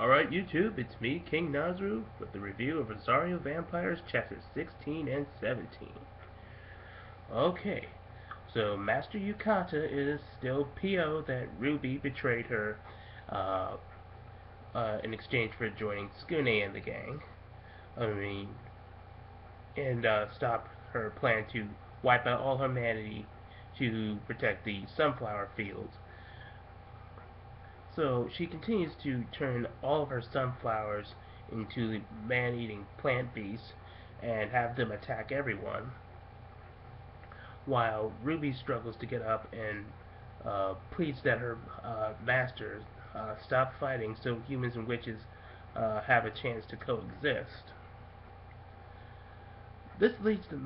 Alright YouTube, it's me, King Nazru, with the review of Rosario Vampires Chapters 16 and 17. Okay, so Master Yukata is still PO that Ruby betrayed her uh, in exchange for joining Skune and the gang. I mean, and stop her plan to wipe out all humanity to protect the sunflower fields. So she continues to turn all of her sunflowers into man-eating plant beasts and have them attack everyone, while Ruby struggles to get up and pleads that her master stop fighting so humans and witches have a chance to coexist. This leads to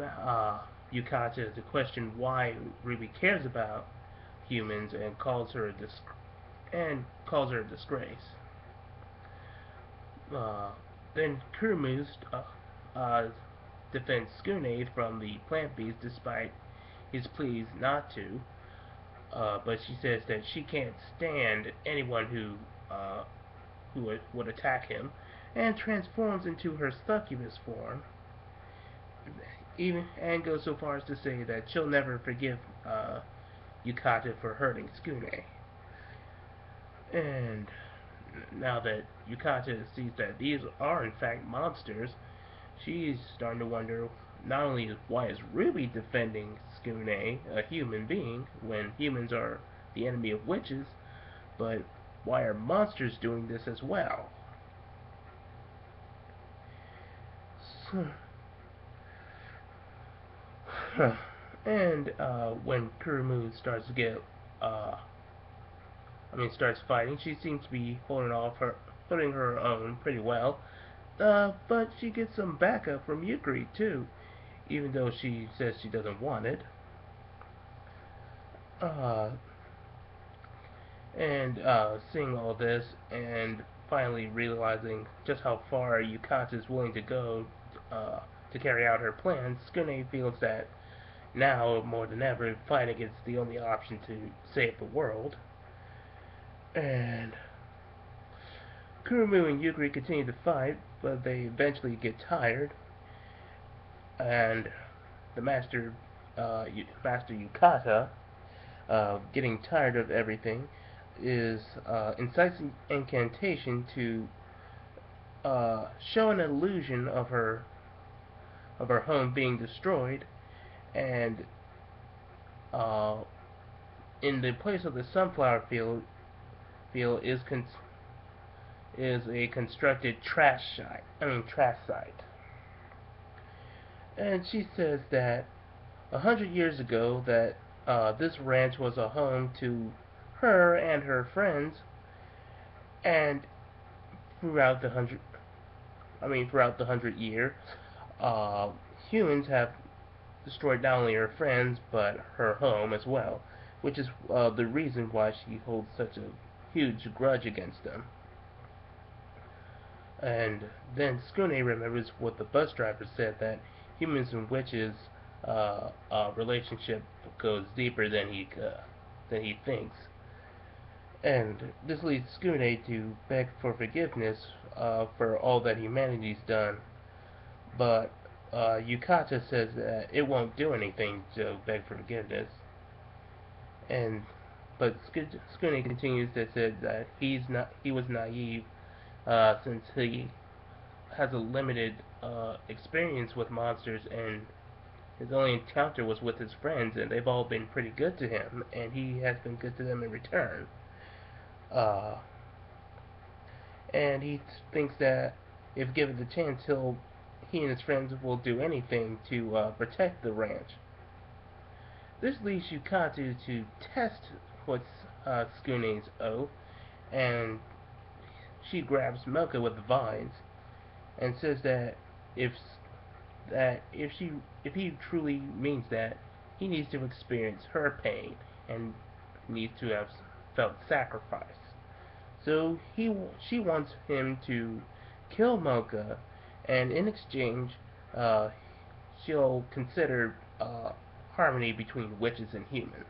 Yukata to question why Ruby cares about humans and calls her a disgrace. Uh, then Kurumu's defends Skune from the plant beast despite his pleas not to. But she says that she can't stand anyone who would attack him, and transforms into her succubus form. Even and goes so far as to say that she'll never forgive Yukata for hurting Skune. And now that Yukata sees that these are in fact monsters, she's starting to wonder not only why is Ruby defending Skune, a human being, when humans are the enemy of witches, but why are monsters doing this as well? So, and when Kurumu starts to get, starts fighting, she seems to be holding her own pretty well. But she gets some backup from Yukari too, even though she says she doesn't want it. Uh, and seeing all this and finally realizing just how far Yukata is willing to go to carry out her plans, Skune feels that now, more than ever, fighting is the only option to save the world. And Kurumu and Yukari continue to fight, but they eventually get tired, and the Master Yukata, getting tired of everything, is incites an incantation to show an illusion of her home being destroyed, and uh, in the place of the sunflower field is a constructed trash site. And she says that 100 years ago that this ranch was a home to her and her friends, and throughout the throughout the 100 years, uh, humans have destroyed not only her friends but her home as well, which is the reason why she holds such a huge grudge against them. And then Skune remembers what the bus driver said, that humans and witches relationship goes deeper than he thinks. And this leads Skune to beg for forgiveness for all that humanity's done. But Yukata says that it won't do anything to beg for forgiveness. And but Skune continues to say that he was naive since he has a limited experience with monsters, and his only encounter was with his friends, and they've all been pretty good to him, and he has been good to them in return. Uh, and he thinks that if given the chance, he and his friends will do anything to protect the ranch. This leads Yukata to test what's Skune's oath, and she grabs Milka with the vines and says that if if he truly means that, he needs to experience her pain and needs to have felt sacrifice. So she wants him to kill Mocha, and in exchange, uh, she'll consider harmony between witches and humans.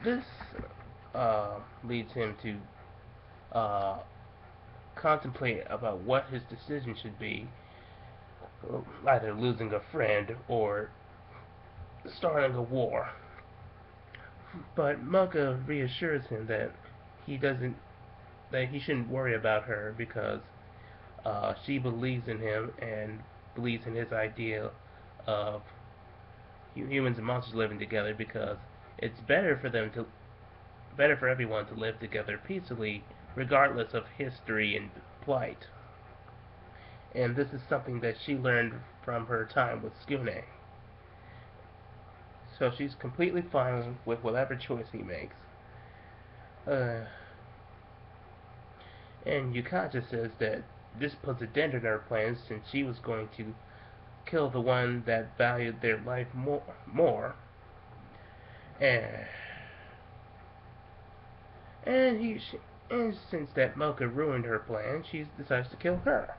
This leads him to uh, contemplate about what his decision should be, either losing a friend or starting a war. But Mocha reassures him that he doesn't that he shouldn't worry about her because she believes in him and believes in his idea of humans and monsters living together because it's better for everyone to live together peacefully regardless of history and plight. And this is something that she learned from her time with Skune. So she's completely fine with whatever choice he makes. Uh, and Yukata says that this puts a dent in her plans since she was going to kill the one that valued their life more. And and he and since that Mocha ruined her plan, she decides to kill her.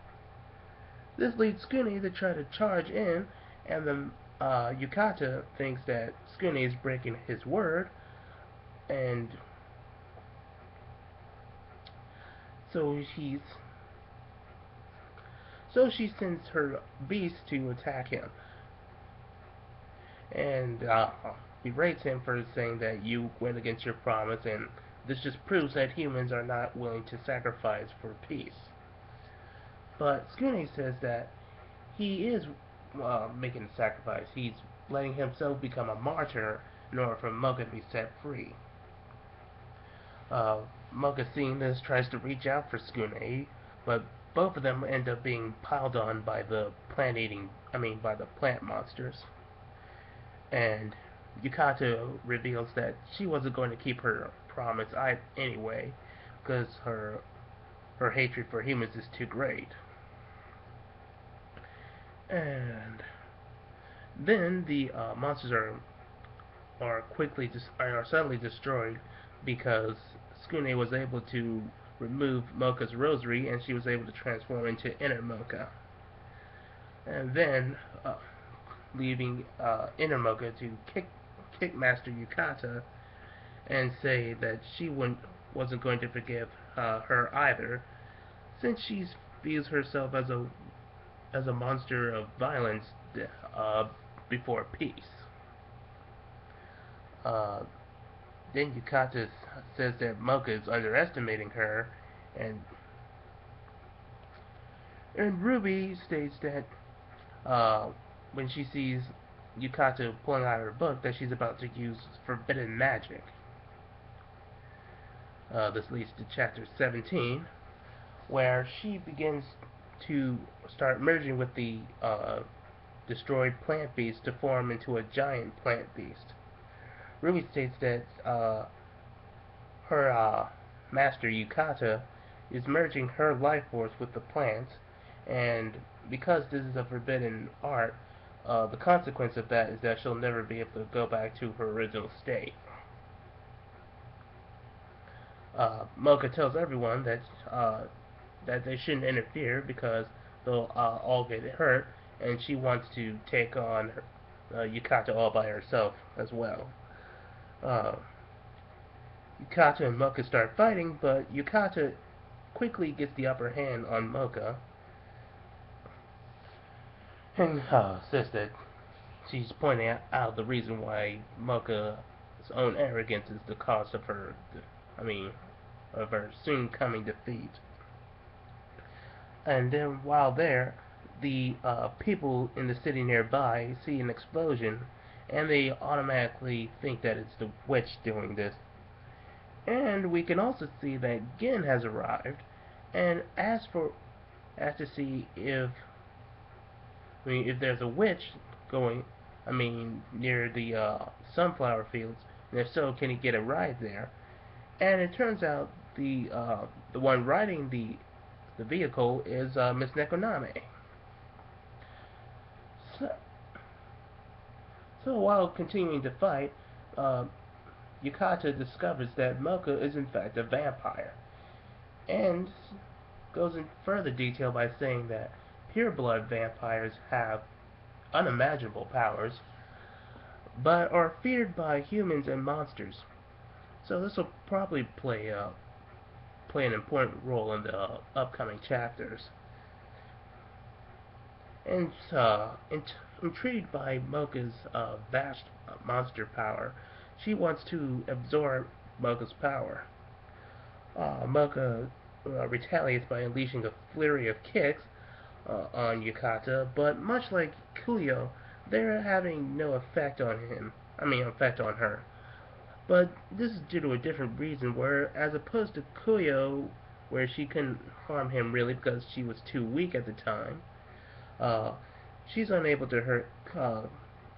This leads Skune to try to charge in, and then Yukata thinks that Skune is breaking his word, and so he's so she sends her beast to attack him, and berates him for saying that you went against your promise, and this just proves that humans are not willing to sacrifice for peace. But Skune says that he is making a sacrifice. He's letting himself become a martyr in order for Mocha to be set free. Mocha, seeing this, tries to reach out for Skune, but both of them end up being piled on by the by the plant monsters. And Yukata reveals that she wasn't going to keep her promise anyway, because her hatred for humans is too great. And then the monsters are suddenly destroyed because Skune was able to remove Mocha's rosary, and she was able to transform into Inner Mocha. And then, leaving Inner Mocha to kick Master Yukata and say that wasn't going to forgive her either, since she views herself as a monster of violence uh, before peace. Uh, then Yukata says that Mocha is underestimating her, and Ruby states that uh, when she sees Yukata pulling out her book, that she's about to use forbidden magic. This leads to chapter 17, where she begins to start merging with the destroyed plant beast to form into a giant plant beast. Ruby states that her master Yukata is merging her life force with the plants, and because this is a forbidden art, the consequence of that is that she'll never be able to go back to her original state. Mocha tells everyone that they shouldn't interfere because they'll all get hurt, and she wants to take on Yukata all by herself as well. Uh, Yukata and Mocha start fighting, but Yukata quickly gets the upper hand on Mocha and says that she's pointing out the reason why Mocha's own arrogance is the cause of I mean, of her soon coming defeat. And then while there, the people in the city nearby see an explosion, and they automatically think that it's the witch doing this. And we can also see that Gin has arrived, and asks to see if there's a witch going, near the sunflower fields, and if so, can he get a ride there? And it turns out the one riding the vehicle is Miss Nekoname. So, so while continuing to fight, uh, Yukata discovers that Mocha is in fact a vampire, and goes in further detail by saying that pureblood vampires have unimaginable powers, but are feared by humans and monsters. So this will probably play play an important role in the upcoming chapters. And intrigued by Mocha's vast monster power, she wants to absorb Mocha's power. Mocha retaliates by unleashing a flurry of kicks on Yukata, but much like Kuyo, they're having no effect on him. I mean, effect on her. But this is due to a different reason, where as opposed to Kuyo, where she couldn't harm him really because she was too weak at the time, uh, she's unable to hurt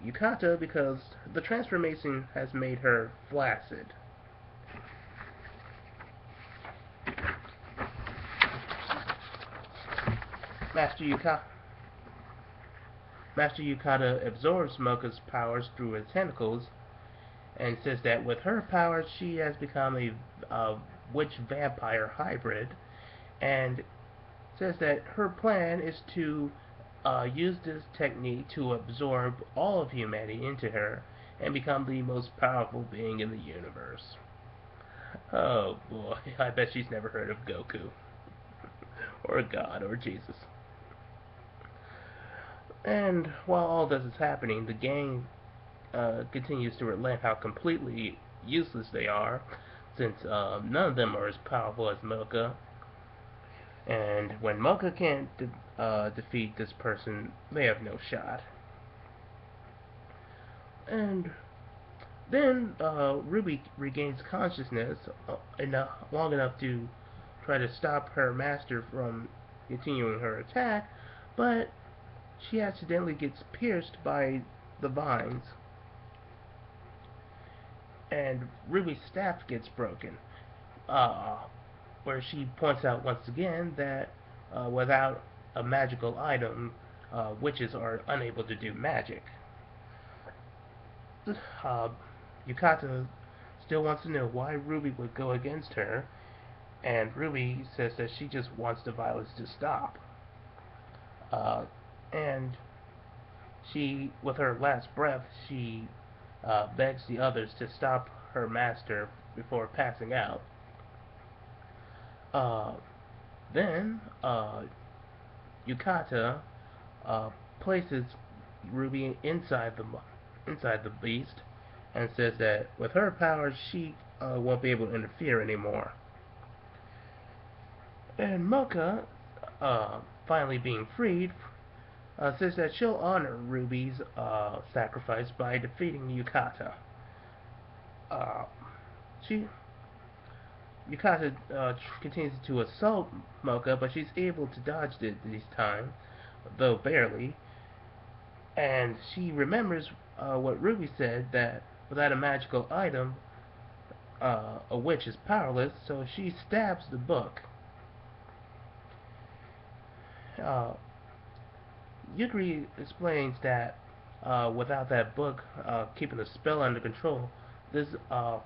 Yukata because the transformation has made her flaccid. Master Yukata Master Yukata absorbs Mocha's powers through her tentacles and says that with her powers she has become a witch vampire hybrid, and says that her plan is to use this technique to absorb all of humanity into her and become the most powerful being in the universe. Oh boy, I bet she's never heard of Goku, or God, or Jesus. And while all this is happening, the gang continues to relent how completely useless they are, since none of them are as powerful as Mocha. And when Mocha can't defeat this person, they have no shot. And then Ruby regains consciousness long enough to try to stop her master from continuing her attack, but she accidentally gets pierced by the vines, and Ruby's staff gets broken. Uh, where she points out once again that without a magical item, witches are unable to do magic. Uh, Yukata still wants to know why Ruby would go against her, and Ruby says that she just wants the violence to stop. And she, with her last breath, she begs the others to stop her master before passing out. Uh, then Yukata uh, places Ruby inside the beast and says that with her powers she won't be able to interfere anymore. And Mocha, finally being freed, says that she'll honor Ruby's sacrifice by defeating Yukata. Uh, she Yukata continues to assault Mocha, but she's able to dodge it this time, though barely. And she remembers what Ruby said, that without a magical item, a witch is powerless, so she stabs the book. Uh, Yukari explains that without that book keeping the spell under control, this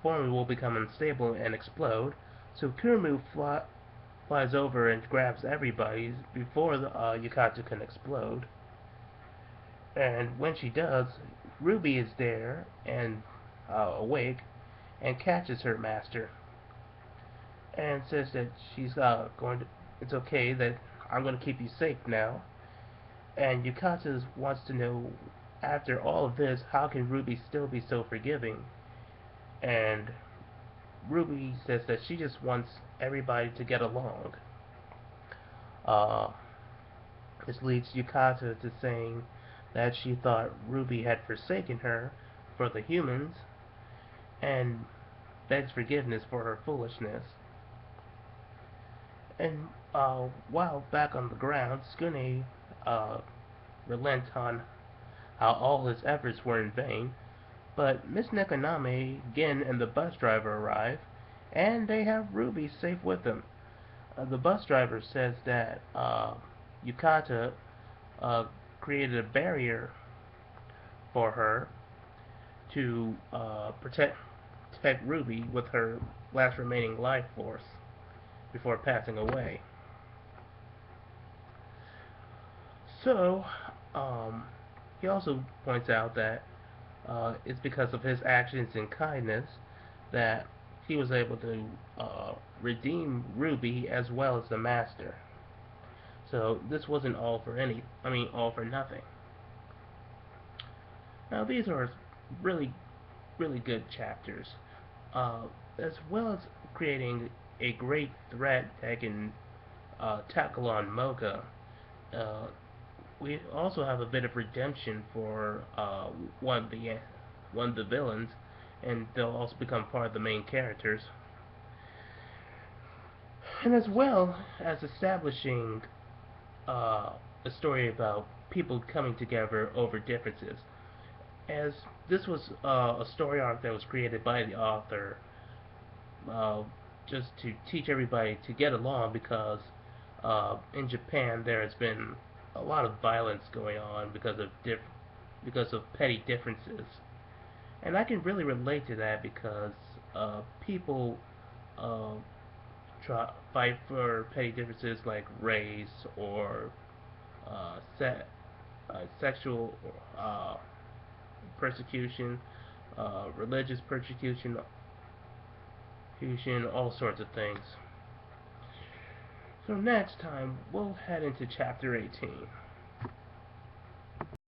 formula will become unstable and explode. So Kurumi flies over and grabs everybody before the Yukata can explode. And when she does, Ruby is there and awake and catches her master and says that she's going to. It's okay, that I'm going to keep you safe now. And Yukata wants to know, after all of this, how can Ruby still be so forgiving? And Ruby says that she just wants everybody to get along. Uh, this leads Yukata to saying that she thought Ruby had forsaken her for the humans, and begs forgiveness for her foolishness. And while back on the ground, Skune uh, relents on how all his efforts were in vain, but Miss Nekoname, Gin, and the bus driver arrive, and they have Ruby safe with them. The bus driver says that Yukata created a barrier for her to protect Ruby with her last remaining life force before passing away. So, he also points out that it's because of his actions and kindness that he was able to redeem Ruby as well as the Master. So this wasn't all for all for nothing. Now these are really, really good chapters, as well as creating a great threat that can tackle on Mocha. Uh, we also have a bit of redemption for one of the villains, and they'll also become part of the main characters, and as well as establishing uh, a story about people coming together over differences. As this was a story arc that was created by the author, uh, just to teach everybody to get along because in Japan there has been a lot of violence going on because of petty differences, and I can really relate to that because people uh, fight for petty differences like race or uh, se- sexual persecution, religious persecution, all sorts of things. So next time we'll head into chapter 18.